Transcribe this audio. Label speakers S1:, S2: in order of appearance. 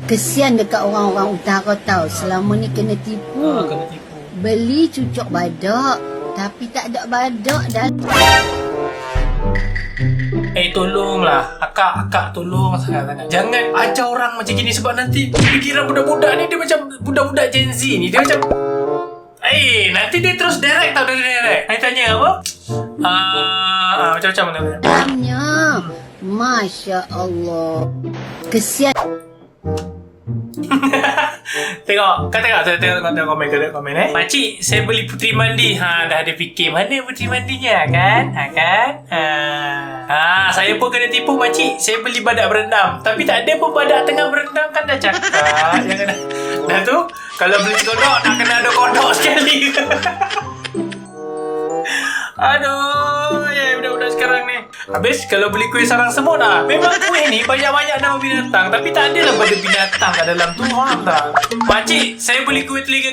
S1: Kesian dekat orang-orang utara tau. Selama ni kena tipu.
S2: Kena tipu.
S1: Beli cucuk badak, tapi tak ada badak dah.
S2: Tolonglah. Akak tolong sangat-sangat. Jangan ajar orang macam gini sebab nanti fikiran budak-budak ni dia macam budak-budak Gen Z ni. Dia macam nanti dia terus direct tau, dia direct. Nanti tanya apa? Macam-macam mana?
S1: Tanya. Masya Allah. Kesian.
S2: Tengok komen Makcik, saya beli puteri mandi. Dah ada fikir mana puteri mandinya kan? Saya pun kena tipu makcik. Saya beli badak berendam, tapi tak ada pun badak tengah berendam kan dah cakap. Jangan dah tu kalau beli kodok nak kena ada kodok sekali. Aduh, budak-budak sekarang ni. Habis kalau beli kuih sarang semut memang kuih ni banyak-banyak nama binatang, tapi tak adalah pada binatang kat dalam tu. Faham tak? Pakcik, saya beli kuih teliga